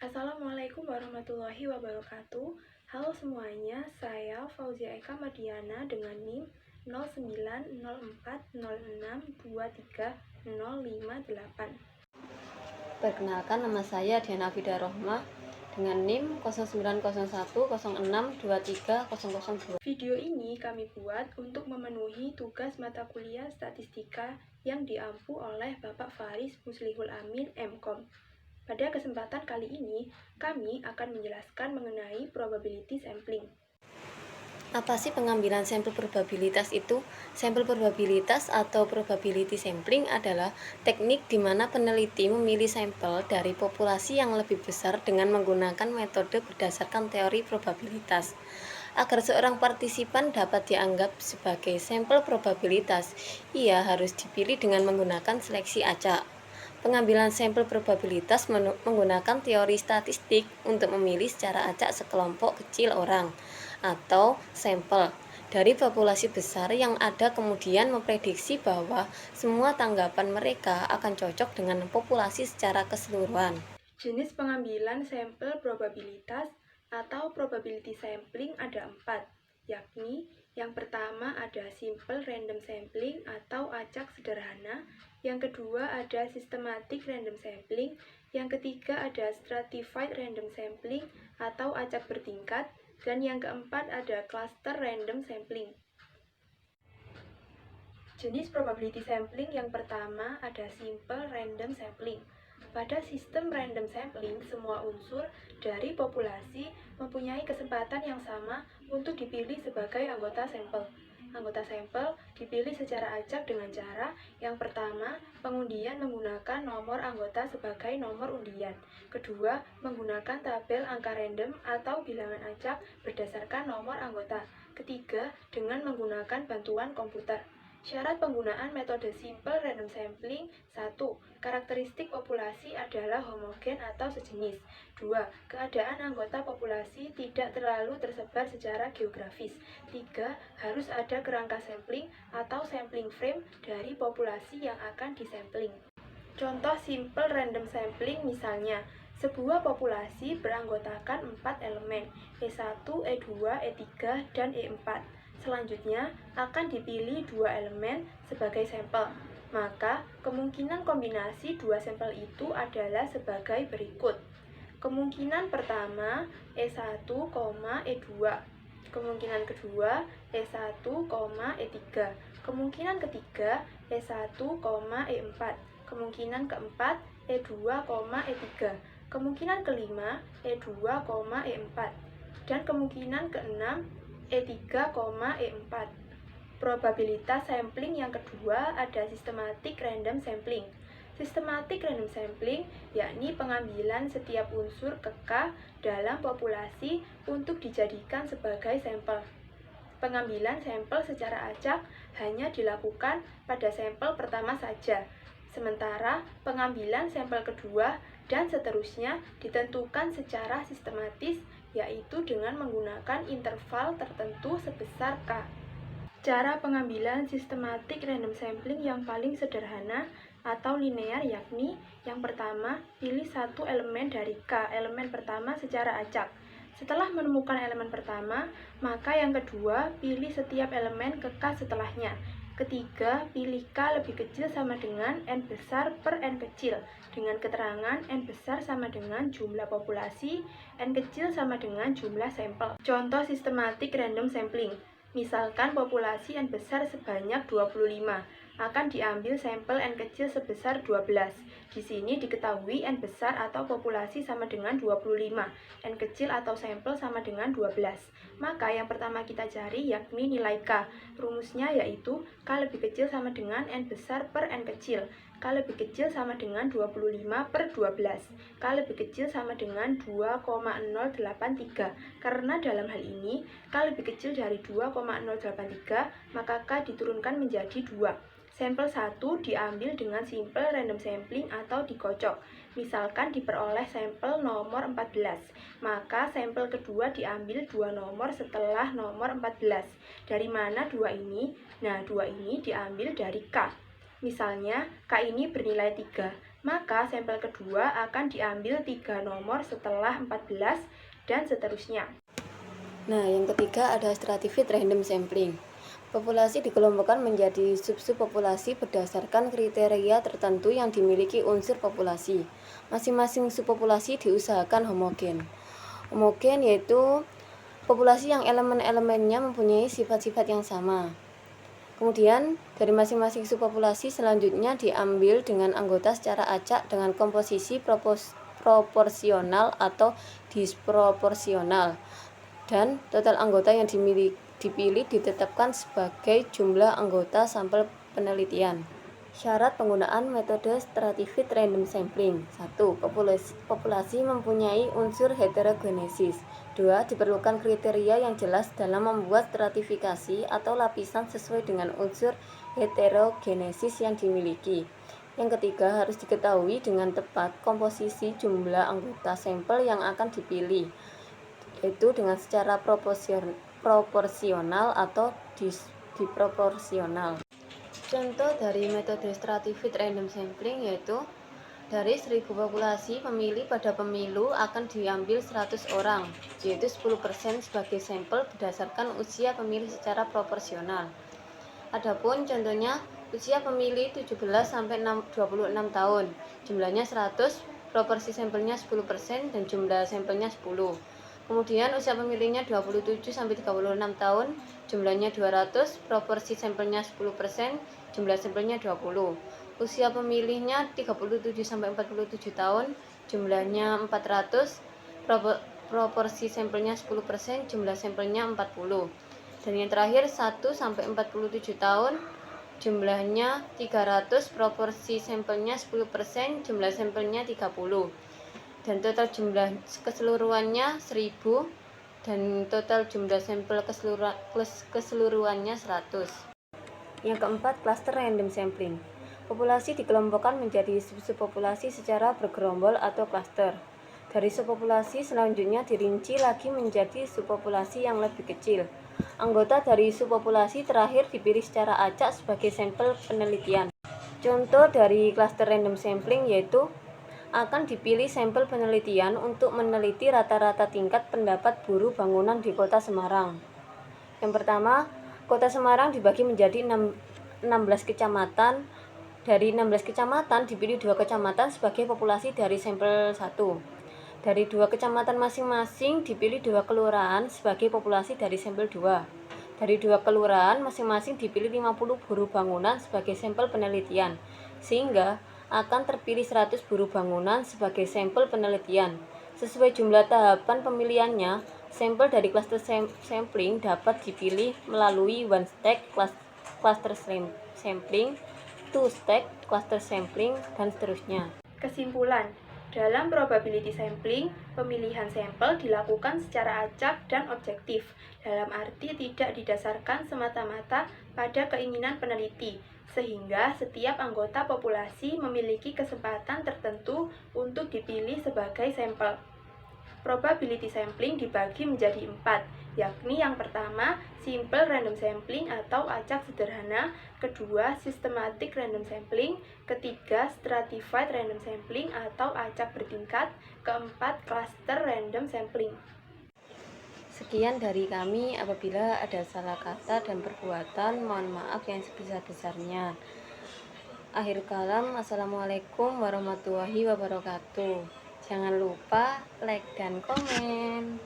Assalamualaikum warahmatullahi wabarakatuh. Halo semuanya, saya Fauzia Eka Mardiana dengan NIM 090406230558. Perkenalkan, nama saya Diana Fida Rohma dengan NIM 090106230002. Video ini kami buat untuk memenuhi tugas mata kuliah statistika yang diampu oleh Bapak Faris Muslihul Amin, MKom. Pada kesempatan kali ini, kami akan menjelaskan mengenai probability sampling. Apa sih pengambilan sampel probabilitas itu? Sampel probabilitas atau probability sampling adalah teknik di mana peneliti memilih sampel dari populasi yang lebih besar dengan menggunakan metode berdasarkan teori probabilitas. Agar seorang partisipan dapat dianggap sebagai sampel probabilitas, ia harus dipilih dengan menggunakan seleksi acak. Pengambilan sampel probabilitas menggunakan teori statistik untuk memilih secara acak sekelompok kecil orang atau sampel dari populasi besar yang ada, kemudian memprediksi bahwa semua tanggapan mereka akan cocok dengan populasi secara keseluruhan. Jenis pengambilan sampel probabilitas atau probability sampling ada 4, yakni yang pertama ada simple random sampling atau acak sederhana, yang kedua ada systematic random sampling, yang ketiga ada stratified random sampling atau acak bertingkat, dan yang keempat ada cluster random sampling. Jenis probability sampling yang pertama ada simple random sampling. Pada sistem random sampling, semua unsur dari populasi mempunyai kesempatan yang sama untuk dipilih sebagai anggota sampel. Anggota sampel dipilih secara acak dengan cara yang pertama, pengundian menggunakan nomor anggota sebagai nomor undian. Kedua, menggunakan tabel angka random atau bilangan acak berdasarkan nomor anggota. Ketiga, dengan menggunakan bantuan komputer. Syarat penggunaan metode simple random sampling: 1. Karakteristik populasi adalah homogen atau sejenis. 2. Keadaan anggota populasi tidak terlalu tersebar secara geografis. 3. Harus ada kerangka sampling atau sampling frame dari populasi yang akan disampling. Contoh simple random sampling misalnya, sebuah populasi beranggotakan 4 elemen, E1, E2, E3, dan E4. Selanjutnya, akan dipilih 2 elemen sebagai sampel. Maka, kemungkinan kombinasi 2 sampel itu adalah sebagai berikut. Kemungkinan pertama, E1, E2. Kemungkinan kedua, E1, E3. Kemungkinan ketiga, E1, E4. Kemungkinan keempat, E2, E3. Kemungkinan kelima, E2, E4. Dan kemungkinan keenam, E3, E4. Probabilitas sampling yang kedua ada systematic random sampling. Systematic random sampling yakni pengambilan setiap unsur keka dalam populasi untuk dijadikan sebagai sampel. Pengambilan sampel secara acak hanya dilakukan pada sampel pertama saja, sementara pengambilan sampel kedua dan seterusnya ditentukan secara sistematis, yaitu dengan menggunakan interval tertentu sebesar K. Cara pengambilan systematic random sampling yang paling sederhana atau linear yakni yang pertama, pilih satu elemen dari K, elemen pertama secara acak. Setelah menemukan elemen pertama, maka yang kedua, pilih setiap elemen ke K setelahnya. Ketiga, pilih K lebih kecil sama dengan N besar per N kecil, dengan keterangan N besar sama dengan jumlah populasi, N kecil sama dengan jumlah sampel. Contoh systematic random sampling. Misalkan populasi N besar sebanyak 25, akan diambil sampel N kecil sebesar 12. Di sini diketahui N besar atau populasi sama dengan 25, N kecil atau sampel sama dengan 12. Maka yang pertama kita cari yakni nilai K. Rumusnya yaitu K lebih kecil sama dengan N besar per N kecil. K lebih kecil sama dengan 25 per 12. K lebih kecil sama dengan 2,083. Karena dalam hal ini, K lebih kecil dari 2,083, maka K diturunkan menjadi 2. Sampel 1 diambil dengan simple random sampling atau dikocok. Misalkan diperoleh sampel nomor 14, maka sampel kedua diambil 2 nomor setelah nomor 14. Dari mana 2 ini? Nah, 2 ini diambil dari K. Misalnya, K ini bernilai 3, Maka sampel kedua akan diambil 3 nomor setelah 14 dan seterusnya. Nah, yang ketiga ada stratified random sampling. Populasi dikelompokkan menjadi sub-sub populasi berdasarkan kriteria tertentu yang dimiliki unsur populasi. Masing-masing subpopulasi diusahakan homogen. Homogen yaitu populasi yang elemen-elemennya mempunyai sifat-sifat yang sama. Kemudian, dari masing-masing subpopulasi selanjutnya diambil dengan anggota secara acak dengan komposisi proporsional atau disproporsional. Dan total anggota yang dipilih ditetapkan sebagai jumlah anggota sampel penelitian. Syarat penggunaan metode stratified random sampling. 1. Populasi mempunyai unsur heterogenesis. 2. Diperlukan kriteria yang jelas dalam membuat stratifikasi atau lapisan sesuai dengan unsur heterogenesis yang dimiliki. Yang ketiga, harus diketahui dengan tepat komposisi jumlah anggota sampel yang akan dipilih, yaitu dengan secara proporsional atau disproporsional. Contoh dari metode stratified random sampling yaitu dari 1000 populasi pemilih pada pemilu akan diambil 100 orang, yaitu 10% sebagai sampel berdasarkan usia pemilih secara proporsional. Adapun contohnya usia pemilih 17 sampai 26 tahun, jumlahnya 100, proporsi sampelnya 10% dan jumlah sampelnya 10. Kemudian usia pemilihnya 27 sampai 36 tahun, jumlahnya 200, proporsi sampelnya 10%, jumlah sampelnya 20. Usia pemilihnya 37 sampai 47 tahun, jumlahnya 400, proporsi sampelnya 10%, jumlah sampelnya 40. Dan yang terakhir 1 sampai 47 tahun, jumlahnya 300, proporsi sampelnya 10%, jumlah sampelnya 30. Dan total jumlah keseluruhannya 1000 dan total jumlah sampel keseluruhannya 100. Yang keempat, cluster random sampling. Populasi dikelompokkan menjadi subpopulasi secara bergerombol atau cluster. Dari subpopulasi selanjutnya dirinci lagi menjadi subpopulasi yang lebih kecil. Anggota dari subpopulasi terakhir dipilih secara acak sebagai sampel penelitian. Contoh dari cluster random sampling yaitu akan dipilih sampel penelitian untuk meneliti rata-rata tingkat pendapat buruh bangunan di Kota Semarang. Yang pertama, Kota Semarang dibagi menjadi 16 kecamatan. Dari 16 kecamatan dipilih 2 kecamatan sebagai populasi dari sampel 1. Dari 2 kecamatan masing-masing dipilih 2 kelurahan sebagai populasi dari sampel 2. Dari 2 kelurahan masing-masing dipilih 50 buruh bangunan sebagai sampel penelitian, sehingga akan terpilih 100 buruh bangunan sebagai sampel penelitian. Sesuai jumlah tahapan pemilihannya, sampel dari cluster sampling dapat dipilih melalui one stack cluster sampling, two stack cluster sampling, dan seterusnya. Kesimpulan, dalam probability sampling, pemilihan sampel dilakukan secara acak dan objektif, dalam arti tidak didasarkan semata-mata pada keinginan peneliti, sehingga setiap anggota populasi memiliki kesempatan tertentu untuk dipilih sebagai sampel. Probability sampling dibagi menjadi 4, yakni yang pertama, simple random sampling atau acak sederhana, kedua, systematic random sampling, ketiga, stratified random sampling atau acak bertingkat, keempat, cluster random sampling. Sekian dari kami. Apabila ada salah kata dan perbuatan, mohon maaf yang sebesar-besarnya. Akhir kalam, assalamualaikum warahmatullahi wabarakatuh. Jangan lupa like dan komen.